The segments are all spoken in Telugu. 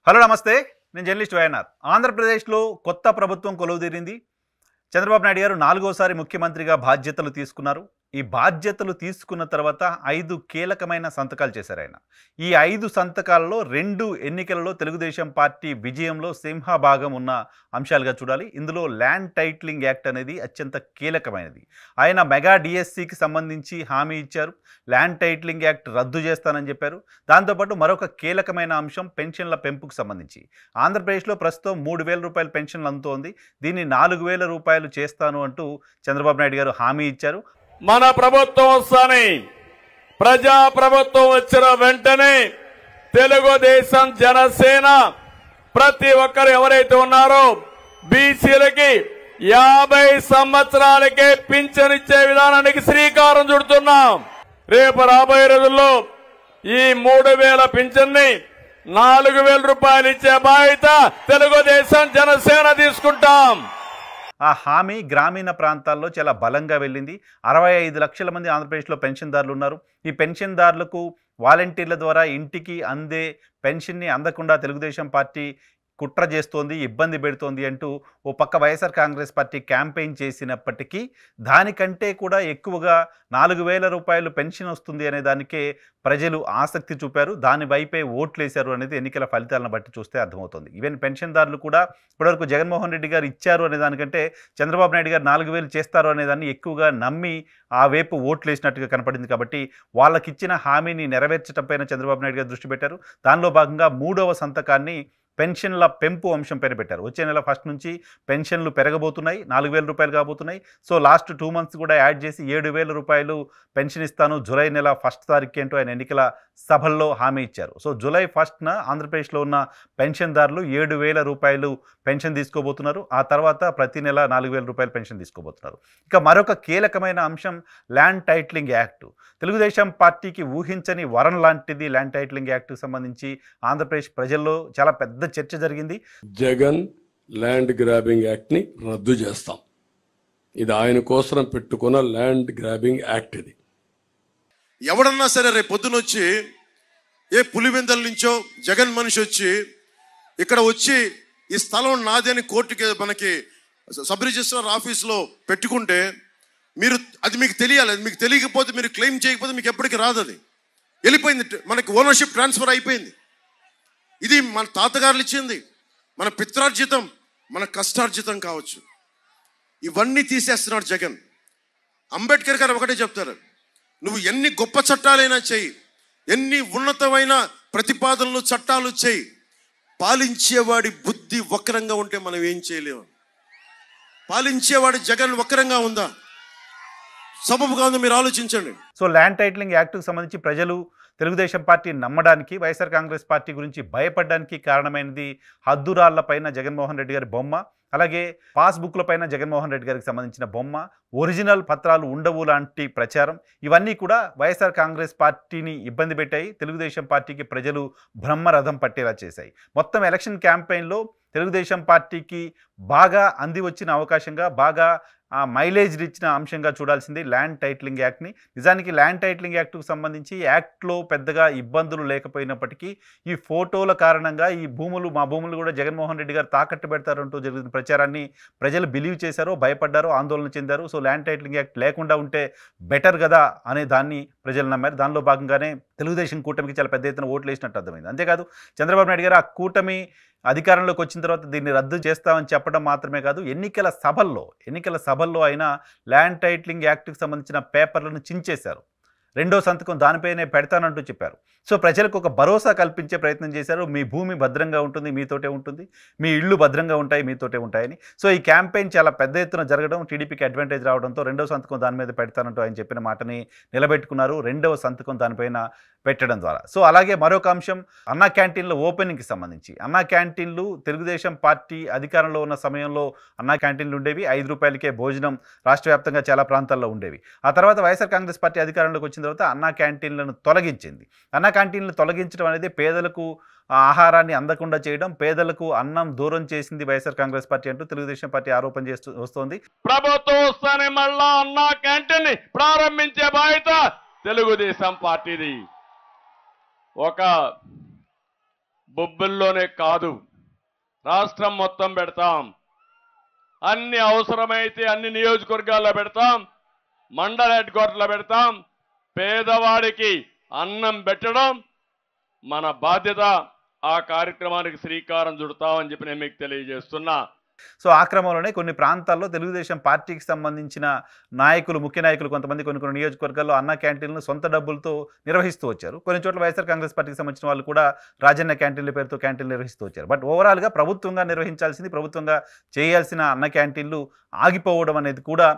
హలో నమస్తే. నేను జర్నలిస్ట్ వైఎన్ఆర్. ఆంధ్రప్రదేశ్లో కొత్త ప్రభుత్వం కొలువుదీరింది. చంద్రబాబు నాయుడు గారు 4వసారి ముఖ్యమంత్రిగా బాధ్యతలు తీసుకున్నారు. ఈ బాధ్యతలు తీసుకున్న తర్వాత 5 కీలకమైన సంతకాలు చేశారాయన. ఈ 5 సంతకాలలో 2 ఎన్నికలలో తెలుగుదేశం పార్టీ విజయంలో సింహభాగం ఉన్న అంశాలుగా చూడాలి. ఇందులో ల్యాండ్ టైటిలింగ్ యాక్ట్ అనేది అత్యంత కీలకమైనది. ఆయన మెగా డిఎస్సికి సంబంధించి హామీ ఇచ్చారు. ల్యాండ్ టైటిలింగ్ యాక్ట్ రద్దు చేస్తానని చెప్పారు. దాంతోపాటు మరొక కీలకమైన అంశం పెన్షన్ల పెంపుకు సంబంధించి. ఆంధ్రప్రదేశ్లో ప్రస్తుతం 3,000 రూపాయల పెన్షన్లు అందుతోంది. దీన్ని 4,000 రూపాయలు చేస్తాను అంటూ చంద్రబాబు నాయుడు గారు హామీ ఇచ్చారు. మన ప్రభుత్వం వస్తానే ప్రజా ప్రభుత్వం వచ్చిన వెంటనే తెలుగుదేశం జనసేన ప్రతి ఒక్కరు ఎవరైతే ఉన్నారో బీసీలకి 50 సంవత్సరాలకే పింఛన్ ఇచ్చే విధానానికి శ్రీకారం చుడుతున్నాం. రేపు రాబోయే రోజుల్లో ఈ 3,000 పింఛన్ని 4,000 రూపాయలు ఇచ్చే బాధ్యత తెలుగుదేశం జనసేన తీసుకుంటాం. ఆ హామీ గ్రామీణ ప్రాంతాల్లో చాలా బలంగా వెళ్ళింది. 65 లక్షల మంది ఆంధ్రప్రదేశ్లో పెన్షన్దారులు ఉన్నారు. ఈ పెన్షన్దారులకు వాలంటీర్ల ద్వారా ఇంటికి అందే పెన్షన్ని అందకుండా తెలుగుదేశం పార్టీ కుట్ర చేస్తోంది, ఇబ్బంది పెడుతోంది అంటూ ఓ పక్క వైఎస్ఆర్ కాంగ్రెస్ పార్టీ క్యాంపెయిన్ చేసినప్పటికీ దానికంటే కూడా ఎక్కువగా 4,000 రూపాయలు పెన్షన్ వస్తుంది అనే దానికే ప్రజలు ఆసక్తి చూపారు. దాని వైపే ఓట్లేశారు అనేది ఎన్నికల ఫలితాలను బట్టి చూస్తే అర్థమవుతుంది. ఈవెన్ పెన్షన్దారులు కూడా ఇప్పటివరకు జగన్మోహన్ రెడ్డి గారు ఇచ్చారు అనే దానికంటే చంద్రబాబు నాయుడు గారు 4,000 చేస్తారు అనేదాన్ని ఎక్కువగా నమ్మి ఆ వైపు ఓట్లేసినట్టుగా కనపడింది. కాబట్టి వాళ్ళకిచ్చిన హామీని నెరవేర్చడం పైన చంద్రబాబు నాయుడు గారు దృష్టి పెట్టారు. దానిలో భాగంగా 3వ సంతకాన్ని పెన్షన్ల పెంపు అంశం పైన పెట్టారు. వచ్చే నెల 1 నుంచి పెన్షన్లు పెరగబోతున్నాయి, 4,000 రూపాయలు కాబోతున్నాయి. సో లాస్ట్ 2 మంత్స్ కూడా యాడ్ చేసి 7,000 రూపాయలు పెన్షన్ ఇస్తాను జూలై నెల 1 తారీఖు అంటూ ఆయన ఎన్నికల సభల్లో హామీ ఇచ్చారు. సో జూలై 1న ఆంధ్రప్రదేశ్లో ఉన్న పెన్షన్దారులు 7,000 రూపాయలు పెన్షన్ తీసుకోబోతున్నారు. ఆ తర్వాత ప్రతి నెల 4,000 రూపాయలు పెన్షన్ తీసుకోబోతున్నారు. ఇక మరొక కీలకమైన అంశం ల్యాండ్ టైటిలింగ్ యాక్ట్. తెలుగుదేశం పార్టీకి ఊహించని వరం లాంటిది ల్యాండ్ టైటిలింగ్ యాక్ట్కి సంబంధించి ఆంధ్రప్రదేశ్ ప్రజల్లో చాలా పెద్ద చర్చ జరిగింది. జగన్ ల్యాండ్ గ్రాబింగ్ యాక్ట్ ని రద్దు చేస్తాం. ఇది ఆయన కోసం పెట్టుకున్న ల్యాండ్ గ్రాబింగ్ యాక్ట్. ఇది ఎవడన్నా సరే రేపు పొద్దునొచ్చి ఏ పులివెందల నుంచో జగన్ మనిషి వచ్చి ఇక్కడ వచ్చి ఈ స్థలం నాది అని కోర్టుకి మనకి సబ్ రిజిస్ట్రార్ ఆఫీస్లో పెట్టుకుంటే మీరు అది మీకు తెలియాలి. అది మీకు తెలియకపోతే మీరు క్లెయిమ్ చేయకపోతే మీకు ఎప్పటికీ రాదు. అది వెళ్ళిపోయింది, మనకి ఓనర్షిప్ ట్రాన్స్ఫర్ అయిపోయింది. ఇది మన తాతగారులు ఇచ్చింది, మన పిత్రార్జితం, మన కష్టార్జితం కావచ్చు. ఇవన్నీ తీసేస్తున్నాడు జగన్. అంబేద్కర్ గారు ఒకటే చెప్తారు, నువ్వు ఎన్ని గొప్ప చట్టాలైనా చెయ్యి, ఎన్ని ఉన్నతమైన ప్రతిపాదనలు చట్టాలు చెయ్యి, పాలించేవాడి బుద్ధి వక్రంగా ఉంటే మనం ఏం చేయలేము. పాలించేవాడి జగన్ వక్రంగా ఉందా, సబబుగా ఉందో మీరు ఆలోచించండి. సో ల్యాండ్ టైటిలింగ్ యాక్ట్కి సంబంధించి ప్రజలు తెలుగుదేశం పార్టీ నమ్మడానికి, వైఎస్ఆర్ కాంగ్రెస్ పార్టీ గురించి భయపడడానికి కారణమైనది హద్దురాళ్లపైన జగన్మోహన్ రెడ్డి గారి బొమ్మ, అలాగే పాస్బుక్లపైన జగన్మోహన్ రెడ్డి గారికి సంబంధించిన బొమ్మ, ఒరిజినల్ పత్రాలు ఉండవు లాంటి ప్రచారం, ఇవన్నీ కూడా వైఎస్ఆర్ కాంగ్రెస్ పార్టీని ఇబ్బంది పెట్టాయి. తెలుగుదేశం పార్టీకి ప్రజలు బ్రహ్మరథం పట్టేలా చేశాయి. మొత్తం ఎలక్షన్ క్యాంపెయిన్లో తెలుగుదేశం పార్టీకి బాగా అంది వచ్చిన అవకాశంగా, బాగా మైలేజ్ ఇచ్చిన అంశంగా చూడాల్సింది ల్యాండ్ టైటిలింగ్ యాక్ట్ని. నిజానికి ల్యాండ్ టైటిలింగ్ యాక్ట్కు సంబంధించి యాక్ట్లో పెద్దగా ఇబ్బందులు లేకపోయినప్పటికీ ఈ ఫోటోల కారణంగా ఈ భూములు, మా భూములు కూడా జగన్మోహన్ రెడ్డి గారు తాకట్టు పెడతారంటూ జరిగిన ప్రచారాన్ని ప్రజలు బిలీవ్ చేశారో, భయపడ్డారో, ఆందోళన చెందారు. సో ల్యాండ్ టైటిలింగ్ యాక్ట్ లేకుండా ఉంటే బెటర్ కదా అనే దాన్ని ప్రజలు నమ్మారు. దానిలో భాగంగానే తెలుగుదేశం కూటమికి చాలా పెద్ద ఎత్తున ఓట్లు వేసినట్టు అర్థమైంది. అంతేకాదు చంద్రబాబు నాయుడు గారు ఆ కూటమి అధికారంలోకి వచ్చిన తర్వాత దీన్ని రద్దు చేస్తామని చెప్పడం మాత్రమే కాదు, ఎన్నికల సభల్లో అయినా ల్యాండ్ టైటిలింగ్ యాక్ట్కి సంబంధించిన పేపర్లను చించేశారు. 2వ సంతకం దానిపైనే పెడతానంటూ చెప్పారు. సో ప్రజలకు ఒక భరోసా కల్పించే ప్రయత్నం చేశారు. మీ భూమి భద్రంగా ఉంటుంది, మీతోటే ఉంటుంది, మీ ఇళ్ళు భద్రంగా ఉంటాయి, మీతోటే ఉంటాయని. సో ఈ క్యాంపెయిన్ చాలా పెద్ద ఎత్తున జరగడం, టీడీపీకి అడ్వాంటేజ్ రావడంతో 2వ సంతకం దాని మీద పెడతానంటూ ఆయన చెప్పిన మాటని నిలబెట్టుకున్నారు. 2వ సంతకం దానిపైన పెట్టడం ద్వారా. సో అలాగే మరొక అంశం అన్నా క్యాంటీన్ల ఓపెనింగ్కి సంబంధించి. అన్నా క్యాంటీన్లు తెలుగుదేశం పార్టీ అధికారంలో ఉన్న సమయంలో అన్నా క్యాంటీన్లు ఉండేవి. 5 రూపాయలకే భోజనం రాష్ట్ర వ్యాప్తంగా చాలా ప్రాంతాల్లో ఉండేవి. ఆ తర్వాత వైఎస్ఆర్ కాంగ్రెస్ పార్టీ అధికారంలోకి వచ్చిన తర్వాత అన్నా క్యాంటీన్లను తొలగించింది. అన్నా క్యాంటీన్లు తొలగించడం అనేది పేదలకు ఆహారాన్ని అందకుండా చేయడం, పేదలకు అన్నం దూరం చేసింది వైఎస్ఆర్ కాంగ్రెస్ పార్టీ అంటూ తెలుగుదేశం పార్టీ ఆరోపణ చేస్తూ వస్తోంది. ప్రభుత్వం వస్తానే మళ్ళా అన్నా క్యాంటీన్ ని ప్రారంభించే బాధ్యత తెలుగుదేశం పార్టీది. ఒక బొబ్బిల్లోనే కాదు రాష్ట్రం మొత్తం పెడతాం. అన్ని అవసరమైతే అన్ని నియోజకవర్గాల్లో పెడతాం, మండల హెడ్ క్వార్టర్లో పెడతాం. పేదవాడికి అన్నం పెట్టడం మన బాధ్యత. ఆ కార్యక్రమానికి శ్రీకారం చుడతామని చెప్పి నేను మీకు తెలియజేస్తున్నా. సో ఆ క్రమంలోనే కొన్ని ప్రాంతాల్లో తెలుగుదేశం పార్టీకి సంబంధించిన నాయకులు, ముఖ్య నాయకులు కొంతమంది కొన్ని నియోజకవర్గాల్లో అన్న క్యాంటీన్లు సొంత డబ్బులతో నిర్వహిస్తూ వచ్చారు. కొన్ని చోట్ల వైఎస్ఆర్ కాంగ్రెస్ పార్టీకి సంబంధించిన వాళ్ళు కూడా రాజన్న క్యాంటీన్ల పేరుతో క్యాంటీన్లు నిర్వహిస్తూ వచ్చారు. బట్ ఓవరాల్గా ప్రభుత్వంగా నిర్వహించాల్సింది, ప్రభుత్వంగా చేయాల్సిన అన్న క్యాంటీన్లు ఆగిపోవడం అనేది కూడా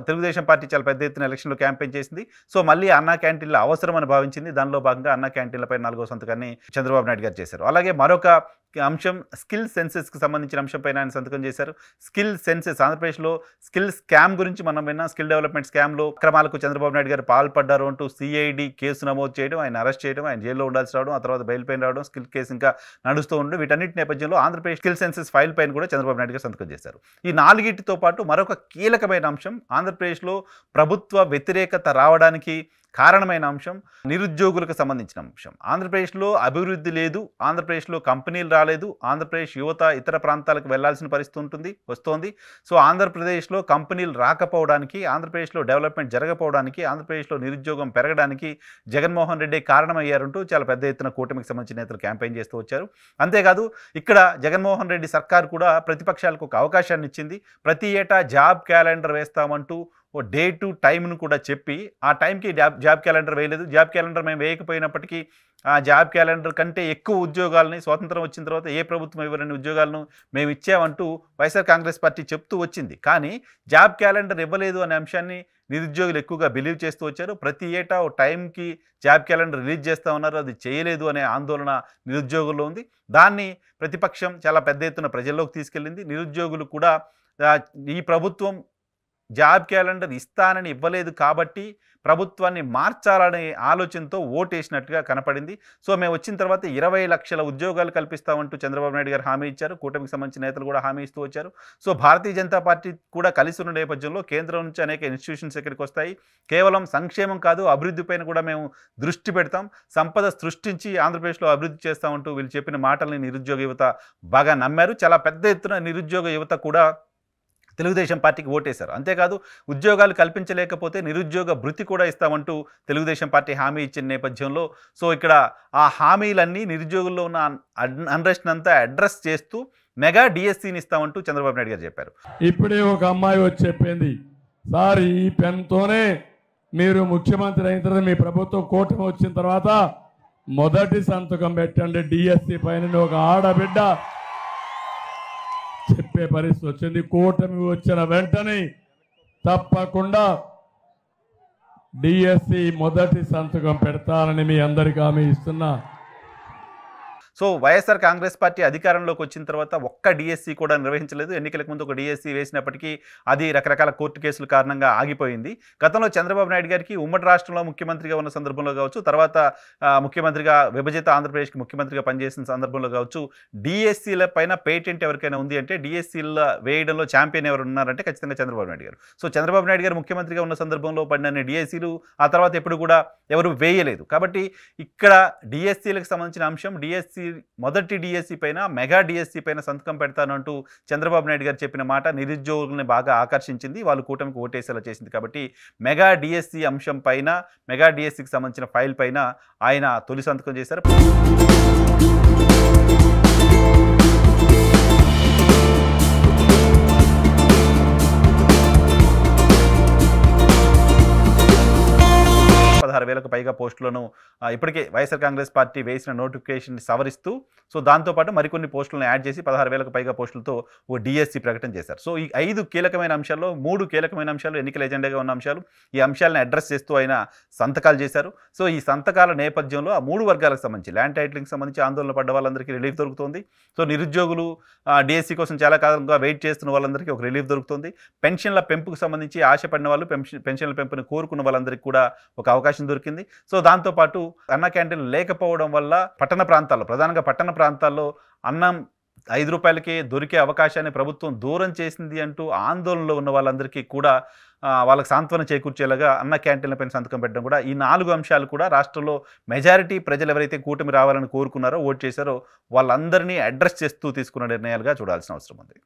తెలుగుదేశం పార్టీ చాలా పెద్ద ఎత్తున ఎలక్షన్లో క్యాంపెయిన్ చేసింది. సో మళ్ళీ అన్నా క్యాంటీన్ల అవసరం అని భావించింది. దానిలో భాగంగా అన్నా క్యాంటీన్లపై 4వ సంతకాన్ని చంద్రబాబు నాయుడు గారు చేశారు. అలాగే మరొక అంశం స్కిల్ సెన్సెస్కి సంబంధించిన అంశంపైన ఆయన సంతకం చేశారు. స్కిల్ సెన్సెస్, ఆంధ్రప్రదేశ్లో స్కిల్ స్కామ్ గురించి మనం విన్నాం. స్కిల్ డెవలప్మెంట్ స్కామ్లో అక్రమాలకు చంద్రబాబు నాయుడు గారు పాల్పడ్డారు అంటూ సిఐడి కేసు నమోదు చేయడం, ఆయన అరెస్ట్ చేయడం, ఆయన జైల్లో ఉండాల్సి రావడం, ఆ తర్వాత బెయిల్ పైన రావడం, స్కిల్ కేసు ఇంకా నడుస్తూ ఉండడం, వీటన్నిటి నేపథ్యంలో ఆంధ్రప్రదేశ్ స్కిల్ సెన్సెస్ ఫైల్ పైన కూడా చంద్రబాబు నాయుడు గారు సంతకం చేశారు. ఈ 4టితో పాటు మరొక కీలకమైన అంశం, ఆంధ్రప్రదేశ్లో ప్రభుత్వ వ్యతిరేకత రావడానికి కారణమైన అంశం నిరుద్యోగులకు సంబంధించిన అంశం. ఆంధ్రప్రదేశ్లో అభివృద్ధి లేదు, ఆంధ్రప్రదేశ్లో కంపెనీలు రాలేదు, ఆంధ్రప్రదేశ్ యువత ఇతర ప్రాంతాలకు వెళ్లాల్సిన పరిస్థితి వస్తోంది. సో ఆంధ్రప్రదేశ్లో కంపెనీలు రాకపోవడానికి, ఆంధ్రప్రదేశ్లో డెవలప్మెంట్ జరగకపోవడానికి, ఆంధ్రప్రదేశ్లో నిరుద్యోగం పెరగడానికి జగన్మోహన్ రెడ్డి కారణమయ్యారంటూ చాలా పెద్ద ఎత్తున కూటమికి సంబంధించిన నేతలు క్యాంపెయిన్ చేస్తూ వచ్చారు. అంతేకాదు ఇక్కడ జగన్మోహన్ రెడ్డి సర్కార్ కూడా ప్రతిపక్షాలకు ఒక అవకాశాన్ని ఇచ్చింది. ప్రతి ఏటా జాబ్ క్యాలెండర్ వేస్తామంటూ ఓ డే టు టైంను కూడా చెప్పి ఆ టైంకి జాబ్ క్యాలెండర్ వేయలేదు. జాబ్ క్యాలెండర్ మేము వేయకపోయినప్పటికీ ఆ జాబ్ క్యాలెండర్ కంటే ఎక్కువ ఉద్యోగాలని స్వాతంత్రం వచ్చిన తర్వాత ఏ ప్రభుత్వం ఇవ్వలేని ఉద్యోగాలను మేము ఇచ్చామంటూ వైఎస్ఆర్ కాంగ్రెస్ పార్టీ చెప్తూ వచ్చింది. కానీ జాబ్ క్యాలెండర్ ఇవ్వలేదు అనే అంశాన్ని నిరుద్యోగులు ఎక్కువగా బిలీవ్ చేస్తూ వచ్చారు. ప్రతి ఏటా ఓ టైంకి జాబ్ క్యాలెండర్ రిలీజ్ చేస్తూ ఉన్నారు, అది చేయలేదు అనే ఆందోళన నిరుద్యోగుల్లో ఉంది. దాన్ని ప్రతిపక్షం చాలా పెద్ద ఎత్తున ప్రజల్లోకి తీసుకెళ్ళింది. నిరుద్యోగులు కూడా ఈ ప్రభుత్వం జాబ్ క్యాలెండర్ ఇస్తానని ఇవ్వలేదు కాబట్టి ప్రభుత్వాన్ని మార్చాలనే ఆలోచనతో ఓటేసినట్టుగా కనపడింది. సో మేము వచ్చిన తర్వాత 20 లక్షల ఉద్యోగాలు కల్పిస్తామంటూ చంద్రబాబు నాయుడు గారు హామీ ఇచ్చారు. కూటమికి సంబంధించిన నేతలు కూడా హామీ ఇస్తూ వచ్చారు. సో భారతీయ జనతా పార్టీ కూడా కలిసి ఉన్న నేపథ్యంలో కేంద్రం నుంచి అనేక ఇన్స్టిట్యూషన్స్ ఇక్కడికి వస్తాయి. కేవలం సంక్షేమం కాదు, అభివృద్ధిపైన కూడా మేము దృష్టి పెడతాం, సంపద సృష్టించి ఆంధ్రప్రదేశ్లో అభివృద్ధి చేస్తామంటూ వీళ్ళు చెప్పిన మాటల్ని నిరుద్యోగ యువత బాగా నమ్మారు. చాలా పెద్ద ఎత్తున నిరుద్యోగ యువత కూడా తెలుగుదేశం పార్టీకి ఓటేశారు. అంతేకాదు ఉద్యోగాలు కల్పించలేకపోతే నిరుద్యోగ భృతి కూడా ఇస్తామంటూ తెలుగుదేశం పార్టీ హామీ ఇచ్చిన నేపథ్యంలో సో ఇక్కడ ఆ హామీలన్నీ నిరుద్యోగుల్లో ఉన్న అన్రెస్ట్ అంతా అడ్రస్ చేస్తూ మెగా డిఎస్సీని ఇస్తామంటూ చంద్రబాబు నాయుడు గారు చెప్పారు. ఇప్పుడే ఒక అమ్మాయి వచ్చి చెప్పింది, సార్ ఈ పెన్తోనే మీరు ముఖ్యమంత్రి అయిన తర్వాత మీ ప్రభుత్వం కూటమి వచ్చిన తర్వాత మొదటి సంతకం పెట్టండి డిఎస్సీ పైన ఒక ఆడబిడ్డ చెప్పే పరిస్థితి వచ్చింది. కూటమి వచ్చిన వెంటనే తప్పకుండా డిఎస్సి మొదటి సంతకం పెడతానని మీ అందరికీ హామీ ఇస్తున్నా. సో వైఎస్ఆర్ కాంగ్రెస్ పార్టీ అధికారంలోకి వచ్చిన తర్వాత ఒక్క డిఎస్సీ కూడా నిర్వహించలేదు. ఎన్నికలకు ముందు ఒక డిఎస్సీ వేసినప్పటికీ అది రకరకాల కోర్టు కేసుల కారణంగా ఆగిపోయింది. గతంలో చంద్రబాబు నాయుడు గారికి ఉమ్మడి రాష్ట్రంలో ముఖ్యమంత్రిగా ఉన్న సందర్భంలో కావచ్చు, తర్వాత ముఖ్యమంత్రిగా విభజిత ఆంధ్రప్రదేశ్కి ముఖ్యమంత్రిగా పనిచేసిన సందర్భంలో కావచ్చు, డిఎస్సీల పైన పేటెంట్ ఎవరికైనా ఉంది అంటే డిఎస్సీల వేయడంలో ఛాంపియన్ ఎవరు ఉన్నారంటే ఖచ్చితంగా చంద్రబాబు నాయుడు గారు. సో చంద్రబాబు నాయుడు గారు ముఖ్యమంత్రిగా ఉన్న సందర్భంలో పడిన డిఎస్సీలు ఆ తర్వాత ఎప్పుడు కూడా ఎవరు వేయలేదు. కాబట్టి ఇక్కడ డిఎస్సీలకు సంబంధించిన అంశం, డిఎస్సీ మొదటి డిఎస్సీ పైన మెగా డిఎస్సీ పైన సంతకం పెడతానంటూ చంద్రబాబు నాయుడు గారు చెప్పిన మాట నిరుద్యోగుల్ని బాగా ఆకర్షించింది, వాళ్ళు కూటమికి ఓటేసేలా చేసింది. కాబట్టి మెగా డిఎస్సీ అంశం పైన, మెగా డిఎస్సీకి సంబంధించిన ఫైల్ పైన ఆయన తొలి సంతకం చేశారు. పైగా పోస్టులను ఇప్పటికే వైఎస్ఆర్ కాంగ్రెస్ పార్టీ వేసిన నోటిఫికేషన్ సవరిస్తూ సో దాంతోపాటు మరికొన్ని పోస్టులను యాడ్ చేసి 16,000కు పైగా పోస్టులతో ఓ డిఎస్సీ ప్రకటన చేశారు. సో ఈ 5 కీలకమైన అంశాల్లో 3 కీలకమైన అంశాలు ఎన్నికల ఎజెండాగా ఉన్న అంశాలు. ఈ అంశాలను అడ్రస్ చేస్తూ ఆయన సంతకాలు చేశారు. సో ఈ సంతకాల నేపథ్యంలో ఆ 3 వర్గాలకు సంబంధించి ల్యాండ్ టైటిలింగ్కి సంబంధించి ఆందోళన పడ్డ వాళ్ళందరికీ రిలీఫ్ దొరుకుతుంది. సో నిరుద్యోగులు డిఎస్సీ కోసం చాలా కాలంగా వెయిట్ చేస్తున్న వాళ్ళందరికీ ఒక రిలీఫ్ దొరుకుతుంది. పెన్షన్ల పెంపుకు సంబంధించి ఆశపడిన వాళ్ళు, పెన్షన్ల పెంపుని కోరుకున్న వాళ్ళందరికీ కూడా ఒక అవకాశం దొరికింది. సో దాంతోపాటు అన్న క్యాంటీన్లు లేకపోవడం వల్ల పట్టణ ప్రాంతాల్లో, ప్రధానంగా పట్టణ ప్రాంతాల్లో అన్నం రూపాయలకే దొరికే అవకాశాన్ని ప్రభుత్వం దూరం చేసింది అంటూ ఆందోళనలో ఉన్న వాళ్ళందరికీ కూడా వాళ్ళకి సాంత్వన చేకూర్చేలాగా అన్న క్యాంటీన్లపైన సంతకం పెట్టడం కూడా ఈ 4 అంశాలు కూడా రాష్ట్రంలో మెజారిటీ ప్రజలు ఎవరైతే కూటమి రావాలని కోరుకున్నారో ఓట్ చేశారో వాళ్ళందరినీ అడ్రస్ చేస్తూ తీసుకున్న నిర్ణయాలుగా చూడాల్సిన అవసరం ఉంది.